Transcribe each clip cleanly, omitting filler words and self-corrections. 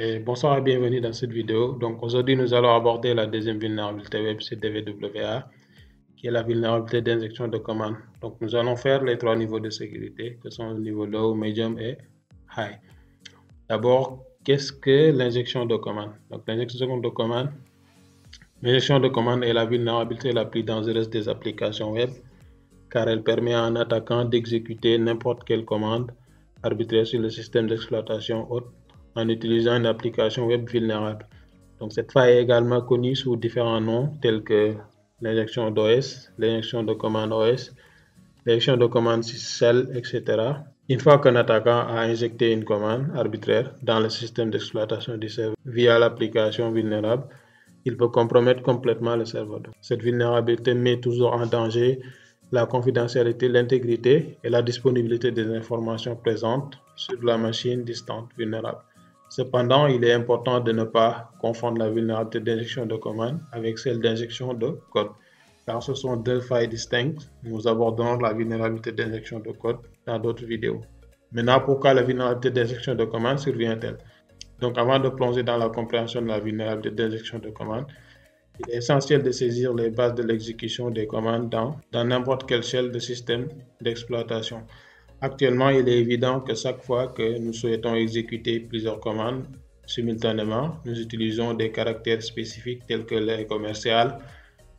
Et bonsoir et bienvenue dans cette vidéo. Donc aujourd'hui, nous allons aborder la deuxième vulnérabilité web, c'est DVWA, qui est la vulnérabilité d'injection de commande. Donc nous allons faire les trois niveaux de sécurité, que sont le niveau low, medium et high. D'abord, qu'est-ce que l'injection de commande? Donc l'injection de commande est la vulnérabilité la plus dangereuse des applications web, car elle permet à un attaquant d'exécuter n'importe quelle commande arbitraire sur le système d'exploitation hôte en utilisant une application web vulnérable. Donc cette faille est également connue sous différents noms tels que l'injection d'OS, l'injection de commande OS, l'injection de commande shell, etc. Une fois qu'un attaquant a injecté une commande arbitraire dans le système d'exploitation du serveur via l'application vulnérable, il peut compromettre complètement le serveur. Cette vulnérabilité met toujours en danger la confidentialité, l'intégrité et la disponibilité des informations présentes sur la machine distante vulnérable. Cependant, il est important de ne pas confondre la vulnérabilité d'injection de commande avec celle d'injection de code, car ce sont deux failles distinctes. Nous aborderons la vulnérabilité d'injection de code dans d'autres vidéos. Maintenant, pourquoi la vulnérabilité d'injection de commande survient-elle? Donc, avant de plonger dans la compréhension de la vulnérabilité d'injection de commande, il est essentiel de saisir les bases de l'exécution des commandes dans n'importe quelle shell de système d'exploitation. Actuellement, il est évident que chaque fois que nous souhaitons exécuter plusieurs commandes simultanément, nous utilisons des caractères spécifiques tels que le commercial,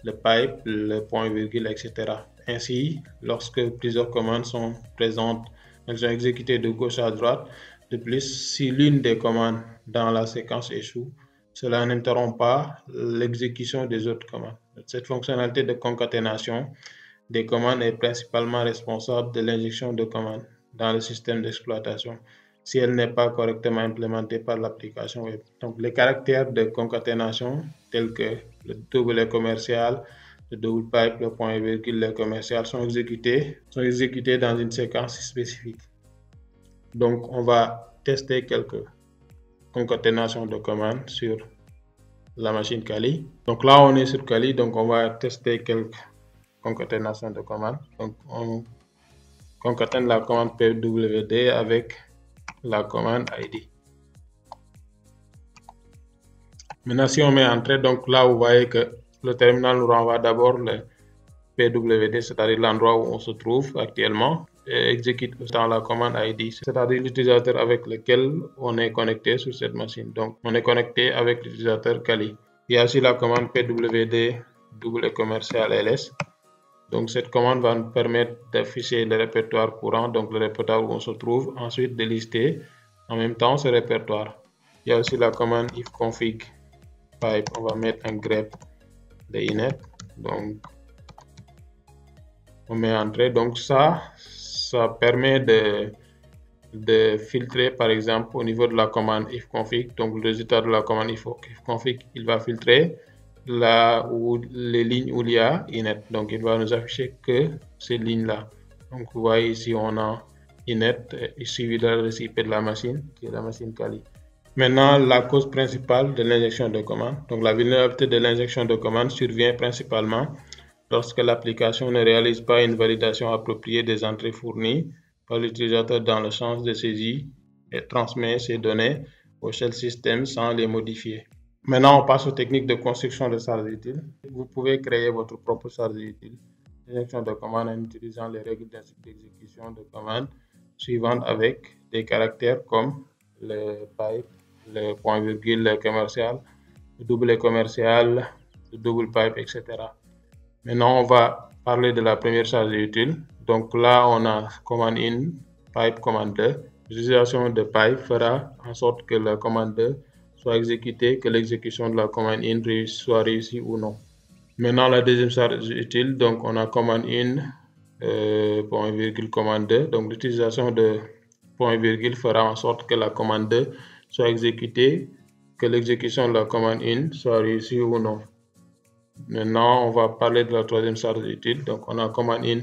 le pipe, le point-virgule, etc. Ainsi, lorsque plusieurs commandes sont présentes, elles sont exécutées de gauche à droite. De plus, si l'une des commandes dans la séquence échoue, cela n'interrompt pas l'exécution des autres commandes. Cette fonctionnalité de concaténation des commandes est principalement responsable de l'injection de commandes dans le système d'exploitation si elle n'est pas correctement implémentée par l'application web. Donc, les caractères de concaténation tels que le double commercial, le double pipe, le point virgule, le commercial sont exécutés dans une séquence spécifique. Donc, on va tester quelques concaténations de commandes sur la machine Kali. Donc là, on est sur Kali, donc on va tester quelques concaténations de commandes. Donc, on concatène la commande pwd avec la commande id. Maintenant, si on met entrée, donc là, vous voyez que le terminal nous renvoie d'abord le pwd, c'est-à-dire l'endroit où on se trouve actuellement, et exécute dans la commande id, c'est-à-dire l'utilisateur avec lequel on est connecté sur cette machine. Donc, on est connecté avec l'utilisateur Kali. Il y a aussi la commande pwd double commercial ls. Donc, cette commande va nous permettre d'afficher le répertoire courant, donc le répertoire où on se trouve, ensuite de lister en même temps ce répertoire. Il y a aussi la commande ifconfig pipe. On va mettre un grep de inet. Donc, on met entrée. Donc, ça permet de filtrer, par exemple, au niveau de la commande ifconfig. Donc, le résultat de la commande ifconfig, il va filtrer là où les lignes où il y a inet. Donc, il va nous afficher que ces lignes-là. Donc, vous voyez ici, on a inet suivi de l'adresse IP de la machine, qui est la machine Kali. Maintenant, la cause principale de l'injection de commande. Donc, la vulnérabilité de l'injection de commande survient principalement lorsque l'application ne réalise pas une validation appropriée des entrées fournies par l'utilisateur dans le champ de saisie et transmet ces données au shell system sans les modifier. Maintenant, on passe aux techniques de construction de charge utile. Vous pouvez créer votre propre charge utile d'injection de commande en utilisant les règles d'exécution de commande suivantes avec des caractères comme le pipe, le point-virgule, le commercial, le double commercial, le double pipe, etc. Maintenant, on va parler de la première charge utile. Donc là, on a commande in, pipe, commande 2. L'utilisation de pipe fera en sorte que la commande 2 soit exécutée, que l'exécution de la commande in soit réussie ou non. Maintenant, la deuxième charge utile, donc on a commande in, point virgule, commande 2. Donc l'utilisation de point virgule fera en sorte que la commande 2 soit exécutée, que l'exécution de la commande in soit réussie ou non. Maintenant, on va parler de la troisième charge utile. Donc, on a commande in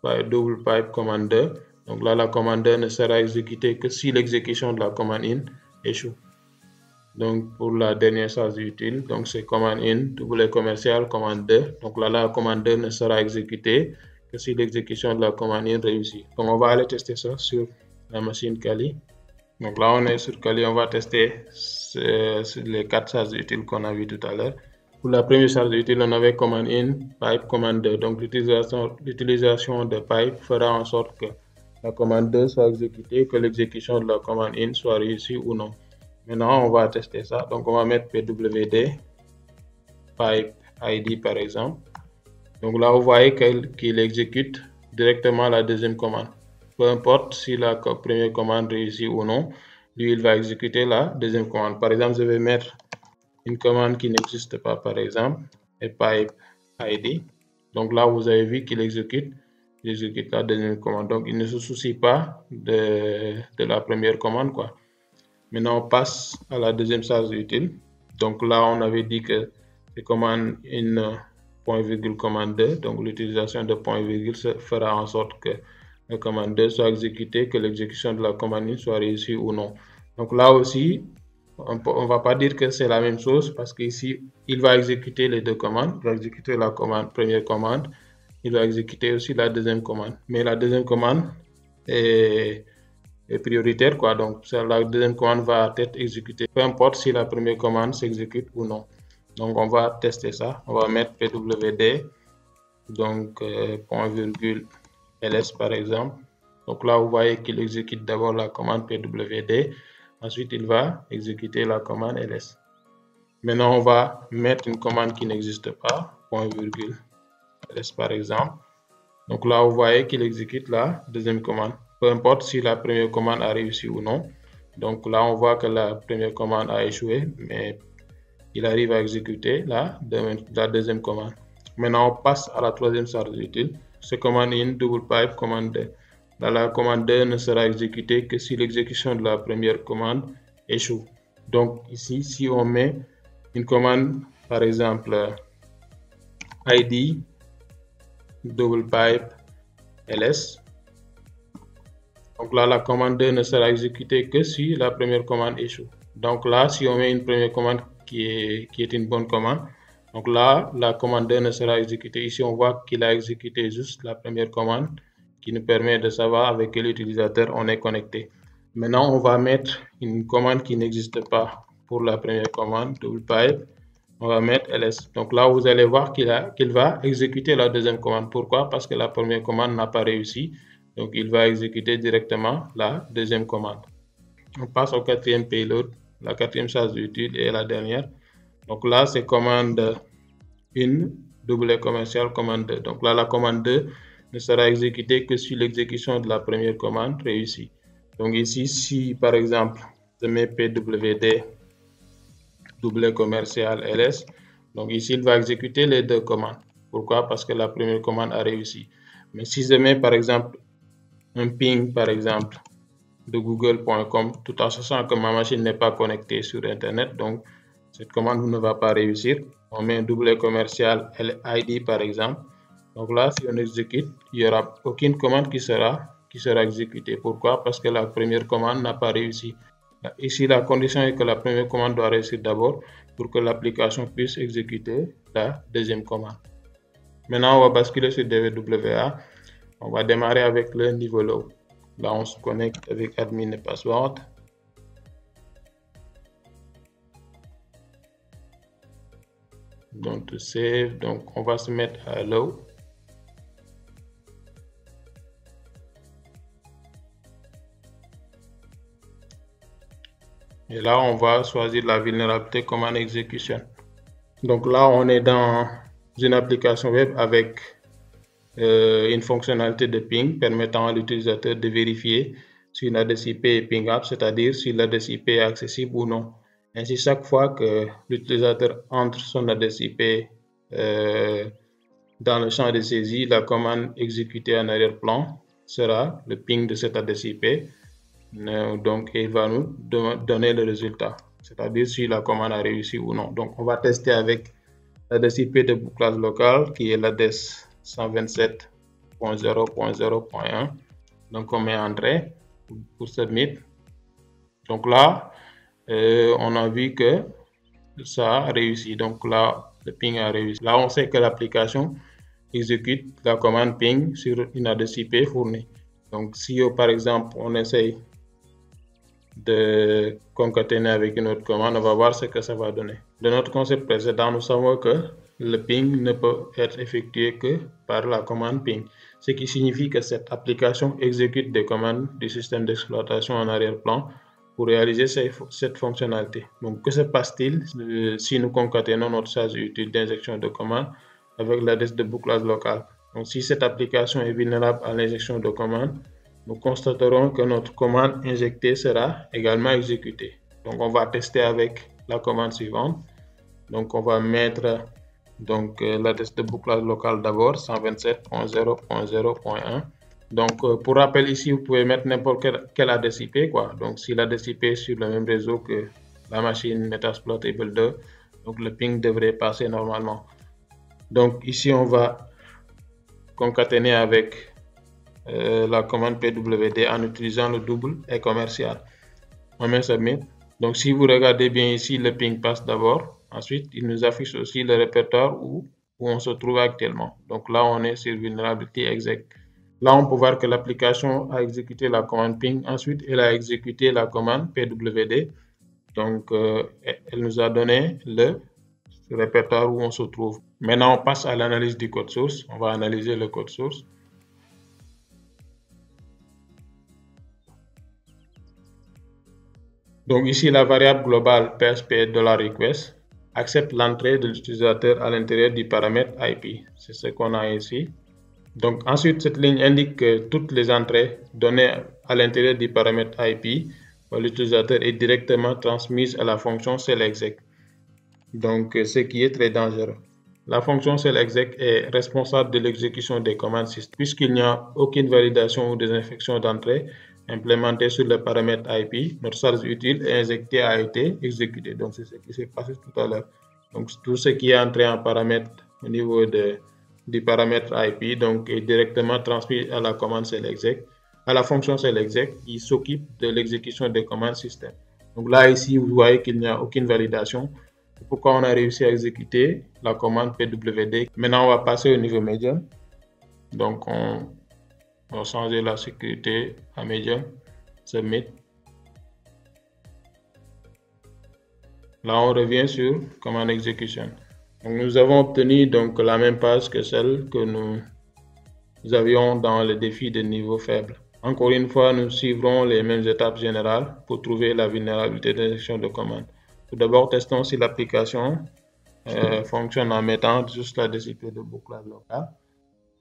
by double pipe commande 2. Donc là, la commande 2 ne sera exécutée que si l'exécution de la commande in échoue. Donc, pour la dernière charge utile, donc c'est commande in double commercial commande 2. Donc là, la commande 2 ne sera exécutée que si l'exécution de la commande in réussit. Donc, on va aller tester ça sur la machine Kali. Donc là, on est sur Kali, on va tester les 4 charges utiles qu'on a vu tout à l'heure. Pour la première charge utile, on avait command in, pipe, command 2. Donc l'utilisation de pipe fera en sorte que la commande 2 soit exécutée, que l'exécution de la commande in soit réussie ou non. Maintenant, on va tester ça. Donc on va mettre pwd, pipe id par exemple. Donc là, vous voyez qu'il exécute directement la deuxième commande. Peu importe si la première commande réussit ou non, lui, il va exécuter la deuxième commande. Par exemple, je vais mettre une commande qui n'existe pas, par exemple, et pipe id. Donc là, vous avez vu qu'il exécute la deuxième commande. Donc, il ne se soucie pas de la première commande, quoi. Maintenant, on passe à la deuxième charge utile. Donc là, on avait dit que c'est commande in point virgule commande 2. Donc l'utilisation de point virgule fera en sorte que la commande 2 soit exécutée, que l'exécution de la commande in soit réussie ou non. Donc là aussi, on ne va pas dire que c'est la même chose parce qu'ici, il va exécuter les deux commandes. Il va exécuter la première commande. Il va exécuter aussi la deuxième commande. Mais la deuxième commande est prioritaire, quoi. Donc, la deuxième commande va être exécutée, peu importe si la première commande s'exécute ou non. Donc, on va tester ça. On va mettre pwd, donc point virgule ls par exemple. Donc là, vous voyez qu'il exécute d'abord la commande pwd, ensuite il va exécuter la commande ls. Maintenant, on va mettre une commande qui n'existe pas, point virgule ls par exemple. Donc là, vous voyez qu'il exécute la deuxième commande. Peu importe si la première commande a réussi ou non. Donc là, on voit que la première commande a échoué, mais il arrive à exécuter la deuxième commande. Maintenant, on passe à la troisième charge utile. C'est commande in, double pipe, commande 2. Là, la commande 2 ne sera exécutée que si l'exécution de la première commande échoue. Donc ici, si on met une commande, par exemple, id, double pipe, ls. Donc là, la commande 2 ne sera exécutée que si la première commande échoue. Donc là, si on met une première commande qui est une bonne commande, donc là, la commande 2 ne sera exécutée. Ici, on voit qu'il a exécuté juste la première commande qui nous permet de savoir avec quel utilisateur on est connecté. Maintenant, on va mettre une commande qui n'existe pas pour la première commande, double pipe. On va mettre ls. Donc là, vous allez voir qu'il va exécuter la deuxième commande. Pourquoi? Parce que la première commande n'a pas réussi. Donc, il va exécuter directement la deuxième commande. On passe au quatrième payload, la quatrième charge utile et la dernière. Donc là, c'est commande in, double commercial, commande 2. Donc là, la commande 2 ne sera exécutée que si l'exécution de la première commande réussit. Donc ici, si par exemple, je mets pwd, double commercial ls, donc ici, il va exécuter les deux commandes. Pourquoi? Parce que la première commande a réussi. Mais si je mets par exemple un ping, par exemple, de google.com, tout en sachant que ma machine n'est pas connectée sur Internet, donc cette commande ne va pas réussir. On met un double commercial ID, par exemple. Donc là, si on exécute, il n'y aura aucune commande qui sera exécutée. Pourquoi? Parce que la première commande n'a pas réussi. Ici, la condition est que la première commande doit réussir d'abord pour que l'application puisse exécuter la deuxième commande. Maintenant, on va basculer sur DWA. On va démarrer avec le niveau low. Là, on se connecte avec admin et password. Donc, to save, donc on va se mettre à low. Et là, on va choisir la vulnérabilité command execution. Donc là, on est dans une application web avec une fonctionnalité de ping permettant à l'utilisateur de vérifier si l'adresse IP est pingable, c'est-à-dire si l'adresse IP est accessible ou non. Ainsi, chaque fois que l'utilisateur entre son adresse IP dans le champ de saisie, la commande exécutée en arrière-plan sera le ping de cette adresse IP. Donc, il va nous donner le résultat, c'est-à-dire si la commande a réussi ou non. Donc, on va tester avec l'adresse IP de bouclage local qui est l'adresse 127.0.0.1. Donc, on met entrée pour submit. Donc là, on a vu que ça a réussi. Donc là, le ping a réussi. Là, on sait que l'application exécute la commande ping sur une adresse IP fournie. Donc, si par exemple, on essaye de concaténer avec une autre commande, on va voir ce que ça va donner. De notre concept précédent, nous savons que le ping ne peut être effectué que par la commande ping, ce qui signifie que cette application exécute des commandes du système d'exploitation en arrière-plan pour réaliser cette fonctionnalité. Donc, que se passe-t-il si nous concaténons notre charge utile d'injection de commande avec l'adresse de bouclage local? Donc, si cette application est vulnérable à l'injection de commande, nous constaterons que notre commande injectée sera également exécutée. Donc, on va tester avec la commande suivante. Donc, on va mettre l'adresse de bouclage local d'abord, 127.0.0.1. Donc, pour rappel, ici, vous pouvez mettre n'importe quelle adresse IP, quoi. Donc, si l'adresse IP est sur le même réseau que la machine Metasploitable 2, donc le ping devrait passer normalement. Donc, ici, on va concaténer avec la commande pwd en utilisant le double et commercial. On met submit. Donc, si vous regardez bien ici, le ping passe d'abord. Ensuite, il nous affiche aussi le répertoire où on se trouve actuellement. Donc là, on est sur vulnerability exec. Là, on peut voir que l'application a exécuté la commande ping. Ensuite, elle a exécuté la commande pwd. Donc, elle nous a donné le répertoire où on se trouve. Maintenant, on passe à l'analyse du code source. On va analyser le code source. Donc ici, la variable globale PHP$request accepte l'entrée de l'utilisateur à l'intérieur du paramètre IP. C'est ce qu'on a ici. Donc ensuite, cette ligne indique que toutes les entrées données à l'intérieur du paramètre IP par l'utilisateur est directement transmise à la fonction selexec. Donc ce qui est très dangereux. La fonction selexec est responsable de l'exécution des commandes système puisqu'il n'y a aucune validation ou désinfection d'entrée implémentée sur le paramètre IP. Notre charge utile injectée a été exécutée. Donc c'est ce qui s'est passé tout à l'heure. Donc tout ce qui est entré en paramètre au niveau du paramètre IP donc est directement transmis à la commande selexec, à la fonction selexec qui s'occupe de l'exécution des commandes système. Donc là ici vous voyez qu'il n'y a aucune validation. Pourquoi on a réussi à exécuter la commande pwd. Maintenant, on va passer au niveau médium. Donc, on va changer la sécurité à médium. Submit. Là, on revient sur commande exécution. Donc, nous avons obtenu donc la même page que celle que nous avions dans le défi de niveau faible. Encore une fois, nous suivrons les mêmes étapes générales pour trouver la vulnérabilité d'injection de commande. Tout d'abord, testons si l'application fonctionne en mettant juste la DCP de bouclage local.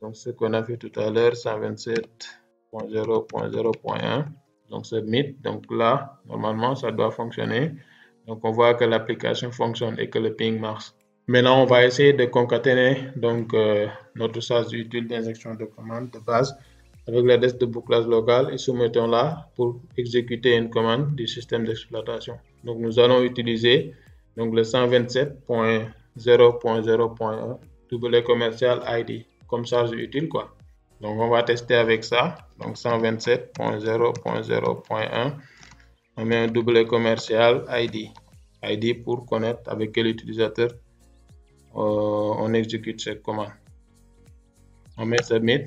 Donc, ce qu'on a fait tout à l'heure, 127.0.0.1. Donc, submit. Donc là, normalement, ça doit fonctionner. Donc, on voit que l'application fonctionne et que le ping marche. Maintenant, on va essayer de concaténer notre charge utile d'injection de commande de base avec l'adresse de bouclage local et soumettons-la pour exécuter une commande du système d'exploitation. Donc, nous allons utiliser donc, le 127.0.0.1 double commercial ID comme charge utile, quoi. Donc, on va tester avec ça. Donc, 127.0.0.1, on met un double commercial ID. ID pour connaître avec quel utilisateur on exécute cette commande. On met submit.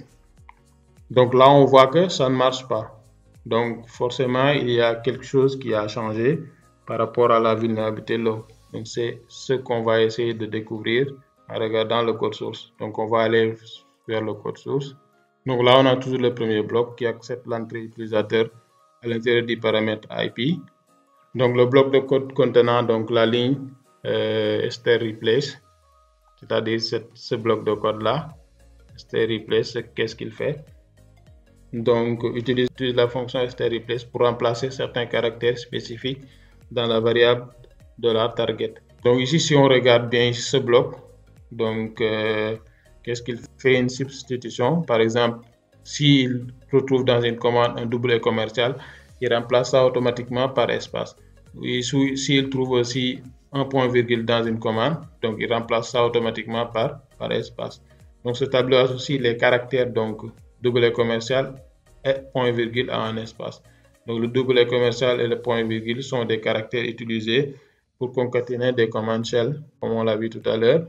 Donc là, on voit que ça ne marche pas. Donc forcément, il y a quelque chose qui a changé par rapport à la vulnérabilité log. Donc c'est ce qu'on va essayer de découvrir en regardant le code source. Donc on va aller vers le code source. Donc là, on a toujours le premier bloc qui accepte l'entrée utilisateur à l'intérieur du paramètre IP. Donc le bloc de code contenant donc la ligne str_replace, c'est-à-dire ce bloc de code là, str_replace, qu'est-ce qu'il fait? Donc, utilise la fonction str_replace pour remplacer certains caractères spécifiques dans la variable de la target. Donc ici, si on regarde bien ici ce bloc, donc qu'est-ce qu'il fait? Une substitution. Par exemple, s'il retrouve dans une commande un double commercial, il remplace ça automatiquement par espace. Et s'il trouve aussi un point virgule dans une commande, donc il remplace ça automatiquement par espace. Donc ce tableau associe les caractères donc double commercial et point virgule à un espace. Donc le double commercial et le point virgule sont des caractères utilisés pour concaténer des commandes shell, comme on l'a vu tout à l'heure.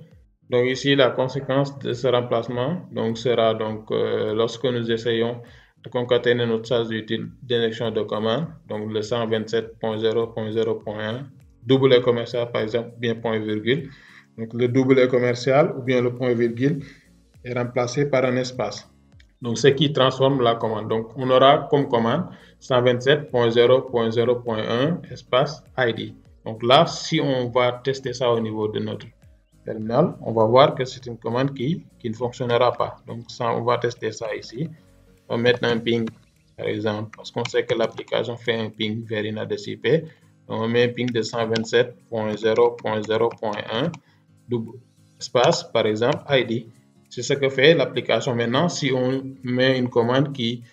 Donc ici, la conséquence de ce remplacement donc, sera donc lorsque nous essayons concaténer notre charge utile d'injection de commande, donc le 127.0.0.1, doublet commercial par exemple, bien point virgule. Donc le doublet commercial ou bien le point virgule est remplacé par un espace. Donc ce qui transforme la commande. Donc on aura comme commande 127.0.0.1 espace ID. Donc là, si on va tester ça au niveau de notre terminal, on va voir que c'est une commande qui ne fonctionnera pas. Donc ça, on va tester ça ici. On va mettre un ping, par exemple, parce qu'on sait que l'application fait un ping vers une adresse IP. Donc on met un ping de 127.0.0.1 double espace, par exemple, ID. C'est ce que fait l'application. Maintenant, si on met une commande qui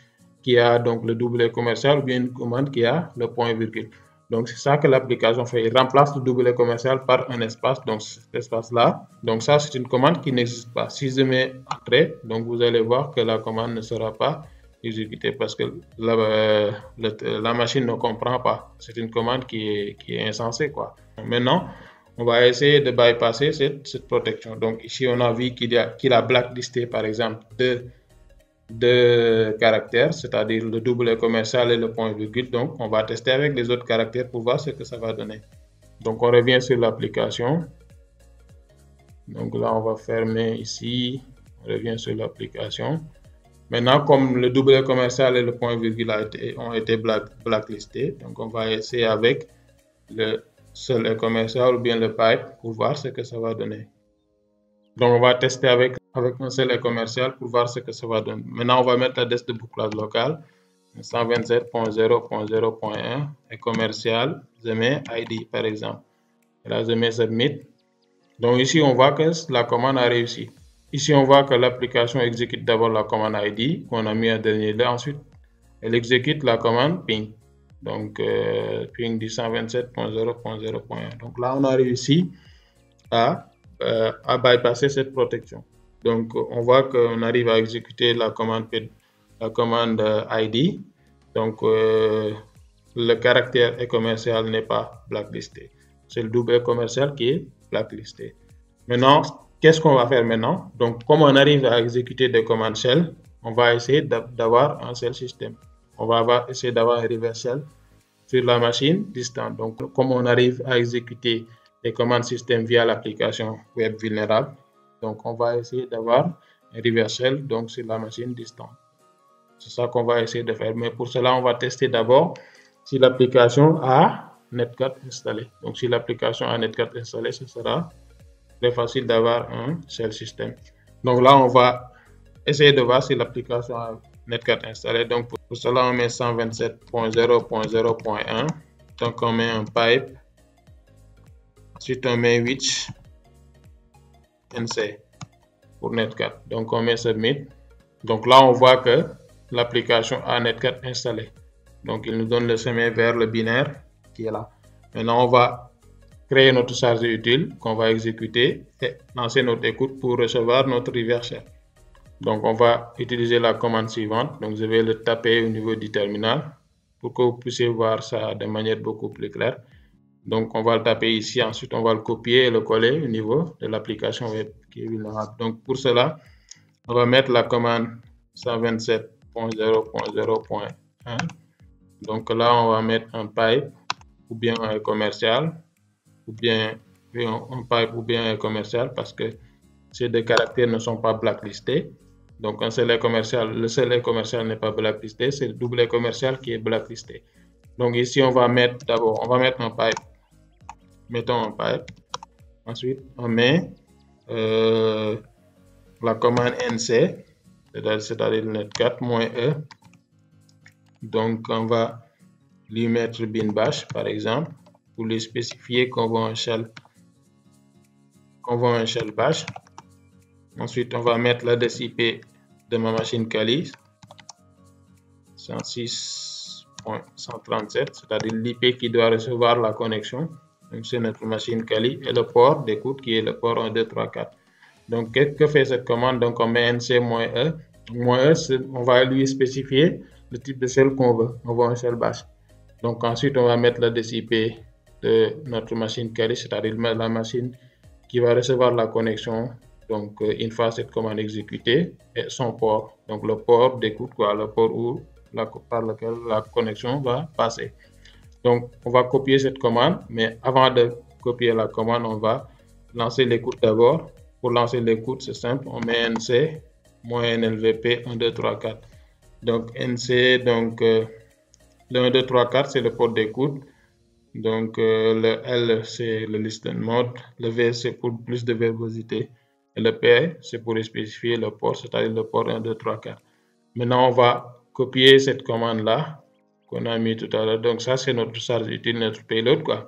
a donc le doublet commercial ou bien une commande qui a le point virgule. Donc, c'est ça que l'application fait. Il remplace le doublet commercial par un espace, donc cet espace-là. Donc, ça, c'est une commande qui n'existe pas. Si je mets entrée, donc vous allez voir que la commande ne sera pas exécutée parce que la machine ne comprend pas. C'est une commande qui est insensée, quoi. Maintenant, on va essayer de bypasser cette protection. Donc, ici, on a vu qu'il a blacklisté, par exemple, deux caractères, c'est-à-dire le doublet commercial et le point virgule. Donc, on va tester avec les autres caractères pour voir ce que ça va donner. Donc, on revient sur l'application. Donc là, on va fermer ici. On revient sur l'application. Maintenant, comme le doublet commercial et le point virgule ont été blacklistés, donc on va essayer avec le seul commercial ou bien le pipe pour voir ce que ça va donner. Donc, on va tester avec un seul commercial pour voir ce que ça va donner. Maintenant, on va mettre l'adresse de bouclage local 127.0.0.1 et commercial, je mets ID par exemple. Et là, je mets submit. Donc, ici, on voit que la commande a réussi. Ici, on voit que l'application exécute d'abord la commande ID qu'on a mis en dernier lieu. Ensuite, elle exécute la commande ping. Donc, ping du 127.0.0.1. Donc là, on a réussi à bypasser cette protection. Donc, on voit qu'on arrive à exécuter la commande ID. Donc, le caractère commercial n'est pas blacklisté. C'est le double commercial qui est blacklisté. Maintenant, qu'est-ce qu'on va faire maintenant? Donc, comme on arrive à exécuter des commandes shell, on va essayer d'avoir un shell système. On va essayer d'avoir un reverse shell sur la machine distante. Donc, comme on arrive à exécuter les commandes système via l'application web vulnérable, donc on va essayer d'avoir un reverse shell donc sur la machine distante. C'est ça qu'on va essayer de faire. Mais pour cela, on va tester d'abord si l'application a Netcat installé. Donc, si l'application a Netcat installé, ce sera très facile d'avoir un shell système. Donc là, on va essayer de voir si l'application a Netcat installé. Donc, pour cela, on met 127.0.0.1. Donc, on met un pipe. Ensuite, on met which NC pour Netcat. Donc, on met submit. Donc là, on voit que l'application a Netcat installé. Donc, il nous donne le chemin vers le binaire qui est là. Maintenant, on va créer notre charge utile qu'on va exécuter et lancer notre écoute pour recevoir notre reverse shell. Donc, on va utiliser la commande suivante. Donc, je vais le taper au niveau du terminal pour que vous puissiez voir ça de manière beaucoup plus claire. Donc, on va le taper ici. Ensuite, on va le copier et le coller au niveau de l'application web qui est vulnérable. Donc, pour cela, on va mettre la commande 127.0.0.1. Donc, là, on va mettre un pipe ou bien un commercial ou bien un pipe ou bien un commercial parce que ces deux caractères ne sont pas blacklistés. Donc, le seul commercial n'est pas blacklisté, c'est le double commercial qui est blacklisté. Donc, ici, on va mettre d'abord, on va mettre un pipe. Mettons un pipe. Ensuite, on met la commande NC, c'est-à-dire netcat -e. Donc, on va lui mettre bin bash, par exemple, pour lui spécifier qu'on veut un shell bash. Ensuite, on va mettre l'adresse IP de ma machine Kali, 106.137, c'est-à-dire l'IP qui doit recevoir la connexion. Donc, c'est notre machine Kali et le port d'écoute qui est le port 1, 2, 3, 4. Donc, qu'est-ce que fait cette commande? Donc, on met nc -e. -e, on va lui spécifier le type de shell qu'on veut. On veut un shell bash. Donc, ensuite, on va mettre l'adresse IP de notre machine Kali, c'est-à-dire la machine qui va recevoir la connexion Donc, une fois cette commande exécutée, et son port, donc le port d'écoute, quoi, le port par lequel la connexion va passer. Donc, on va copier cette commande, mais avant de copier la commande, on va lancer l'écoute d'abord. Pour lancer l'écoute, c'est simple, on met NC -NLVP 1, 2, 3, 4. Donc, NC, donc, le 1, 2, 3, 4, c'est le port d'écoute. Donc, le L, c'est le listen mode. Le V, c'est pour plus de verbosité. Et le P, c'est pour spécifier le port, c'est-à-dire le port 1, 2, 3, 4. Maintenant, on va copier cette commande-là qu'on a mis tout à l'heure. Donc, ça, c'est notre charge utile, notre payload, quoi.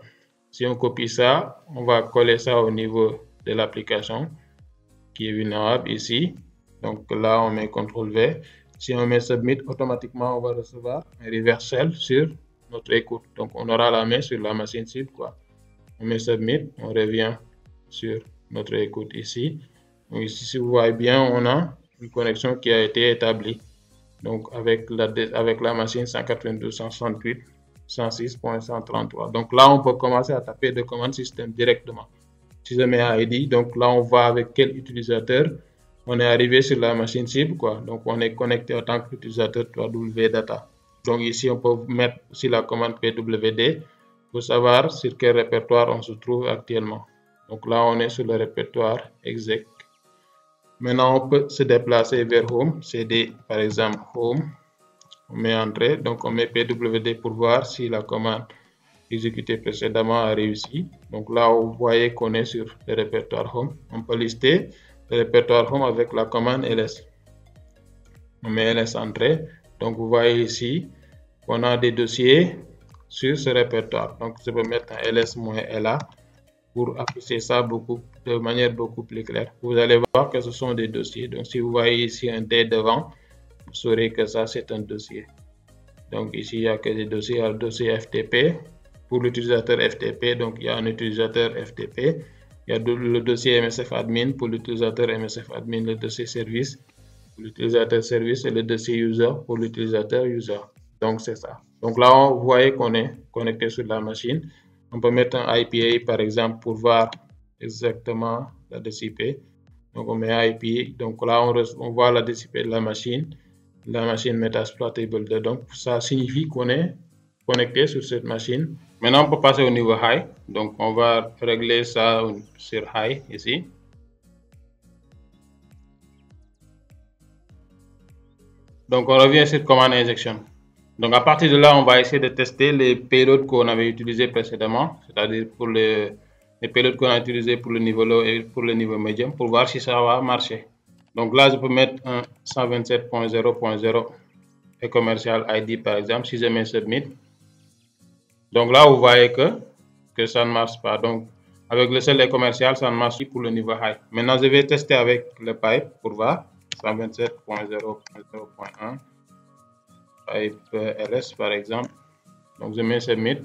Si on copie ça, on va coller ça au niveau de l'application qui est vulnérable ici. Donc, là, on met CTRL-V. Si on met Submit, automatiquement, on va recevoir un reverse shell sur notre écoute. Donc, on aura la main sur la machine cible, quoi. On met Submit, on revient sur notre écoute ici. Donc, ici, si vous voyez bien, on a une connexion qui a été établie. Donc, avec la machine 192.168.106.133. Donc, là, on peut commencer à taper de commande système directement. Si je mets ID, donc là, on voit avec quel utilisateur on est arrivé sur la machine cible, quoi. Donc, on est connecté en tant qu'utilisateur wdata. Donc, ici, on peut mettre aussi la commande pwd pour savoir sur quel répertoire on se trouve actuellement. Donc, là, on est sur le répertoire exec. Maintenant, on peut se déplacer vers Home, CD par exemple Home, on met Entrée, donc on met pwd pour voir si la commande exécutée précédemment a réussi. Donc là, vous voyez qu'on est sur le répertoire Home. On peut lister le répertoire Home avec la commande ls. On met ls Entrée, donc vous voyez ici qu'on a des dossiers sur ce répertoire. Donc je peux mettre un ls-la pour afficher ça de manière beaucoup plus claire. Vous allez voir que ce sont des dossiers. Donc, si vous voyez ici un D devant, vous saurez que ça, c'est un dossier. Donc, ici, il n'y a que des dossiers. Il y a le dossier FTP pour l'utilisateur FTP. Donc, il y a un utilisateur FTP. Il y a le dossier MSF admin pour l'utilisateur MSF admin, le dossier service pour l'utilisateur service et le dossier user pour l'utilisateur user. Donc, c'est ça. Donc, là, vous voyez qu'on est connecté sur la machine. On peut mettre un IPA par exemple pour voir exactement l'adresse IP. Donc on met IP. Donc là on voit l'adresse IP de la machine Metasploitable. Donc ça signifie qu'on est connecté sur cette machine. Maintenant on peut passer au niveau high. Donc on va régler ça sur high ici. Donc on revient sur command injection. Donc à partir de là, on va essayer de tester les payloads qu'on avait utilisés précédemment, c'est-à-dire pour les payloads qu'on a utilisés pour le niveau low et pour le niveau médium, pour voir si ça va marcher. Donc là, je peux mettre un 127.0.0 et commercial ID par exemple, si je mets Submit. Donc là, vous voyez que ça ne marche pas. Donc avec le seul et commercial, ça ne marche pas pour le niveau high. Maintenant, je vais tester avec le pipe pour voir 127.0.0.1. Type ls par exemple. Donc je mets Submit.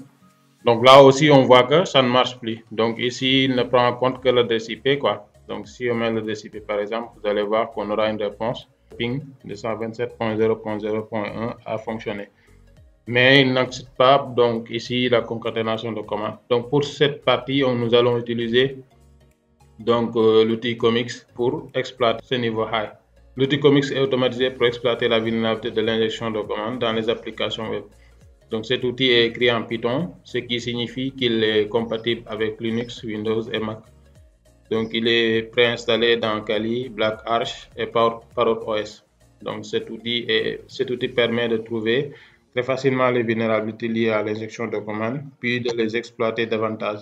Donc là aussi on voit que ça ne marche plus. Donc ici il ne prend en compte que l'adresse IP, quoi. Donc si on met l'adresse IP par exemple, vous allez voir qu'on aura une réponse. Ping de 127.0.0.1 a fonctionné. Mais il n'accepte pas donc ici la concaténation de commandes. Donc pour cette partie, nous allons utiliser donc l'outil Commix pour exploiter ce niveau high. L'outil Commix est automatisé pour exploiter la vulnérabilité de l'injection de commandes dans les applications web. Donc cet outil est écrit en Python, ce qui signifie qu'il est compatible avec Linux, Windows et Mac. Donc il est préinstallé dans Kali, Black Arch et Parrot OS. Donc cet outil permet de trouver très facilement les vulnérabilités liées à l'injection de commandes, puis de les exploiter davantage.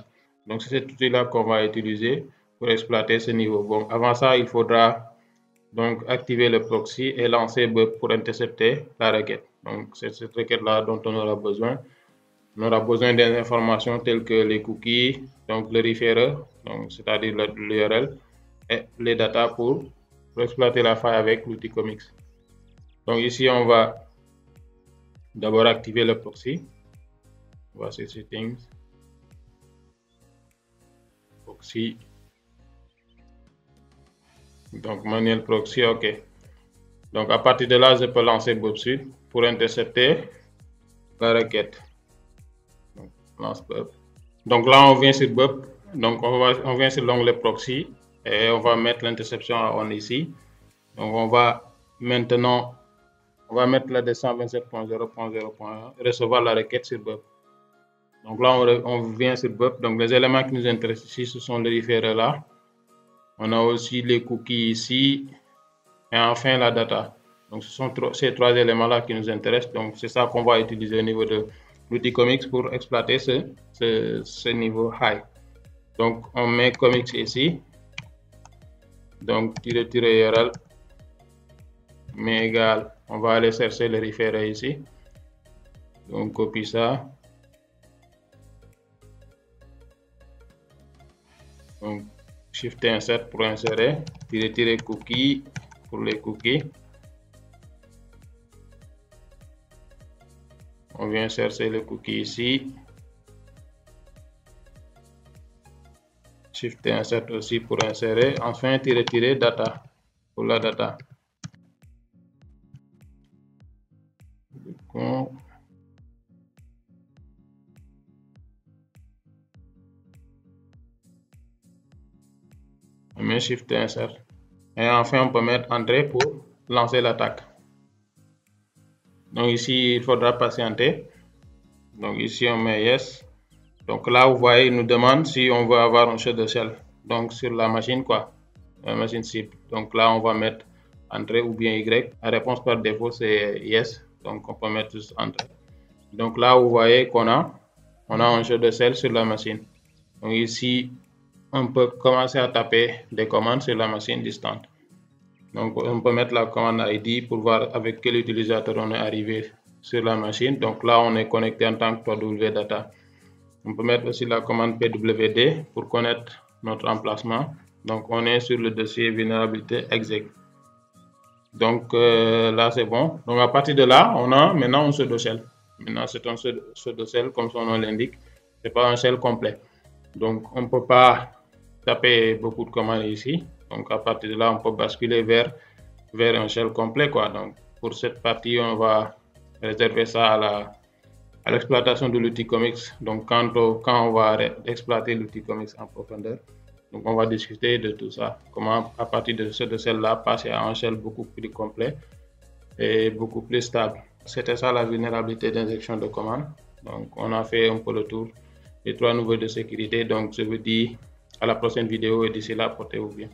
Donc c'est cet outil-là qu'on va utiliser pour exploiter ce niveau. Bon, avant ça, il faudra donc activer le proxy et lancer Bub pour intercepter la requête. Donc c'est cette requête-là dont on aura besoin. On aura besoin des informations telles que les cookies, donc le referrer, donc c'est-à-dire l'URL, et les data pour exploiter la faille avec l'outil Commix. Donc ici on va d'abord activer le proxy. On va sur Settings, Proxy. Donc manuel proxy, ok. Donc à partir de là, je peux lancer Bub Suite pour intercepter la requête. Donc, lance Bub. Donc là, on vient sur Bub. Donc on vient sur l'onglet proxy. et on va mettre l'interception à on ici. Donc on va maintenant, on va mettre la de 127.0.0.1, recevoir la requête sur Bub. Donc là, on vient sur Bub. Donc les éléments qui nous intéressent ici, ce sont les référés là. On a aussi les cookies ici. Et enfin, la data. Donc ce sont ces trois éléments-là qui nous intéressent. Donc c'est ça qu'on va utiliser au niveau de l'outil Comics pour exploiter ce niveau high. Donc on met Comics ici. Donc -URL, mais égal, on va aller chercher le référé ici. Donc copie ça. Donc Shift Insert pour insérer, -cookie pour les cookies. On vient chercher le cookie ici. Shift Insert aussi pour insérer. Enfin, -data pour la data. On met Shift Insert. Et enfin, on peut mettre entrée pour lancer l'attaque. Donc ici, il faudra patienter. Donc ici, on met Yes. Donc là, vous voyez, il nous demande si on veut avoir un show de shell. Donc sur la machine, quoi, la machine cible. Donc là, on va mettre entrée ou bien Y. La réponse par défaut, c'est Yes. Donc on peut mettre juste entrée. Donc là, vous voyez qu'on a un show de shell sur la machine. Donc ici, on peut commencer à taper des commandes sur la machine distante. Donc on peut mettre la commande ID pour voir avec quel utilisateur on est arrivé sur la machine. Donc là, on est connecté en tant que wdata. On peut mettre aussi la commande pwd pour connaître notre emplacement. Donc on est sur le dossier vulnérabilité exec. Donc là c'est bon. Donc à partir de là, on a maintenant un pseudo shell. Maintenant c'est un pseudo shell comme son nom l'indique. C'est pas un shell complet. Donc on ne peut pas taper beaucoup de commandes ici. Donc à partir de là, on peut basculer vers un shell complet, quoi. Donc pour cette partie, on va réserver ça à l'exploitation de l'outil Comics. Donc quand on va exploiter l'outil Comics en profondeur, donc on va discuter de tout ça. Comment à partir de celle-là passer à un shell beaucoup plus complet et beaucoup plus stable. C'était ça la vulnérabilité d'injection de commandes. Donc on a fait un peu le tour des trois niveaux de sécurité. Donc je vous dis à la prochaine vidéo et d'ici là, portez-vous bien.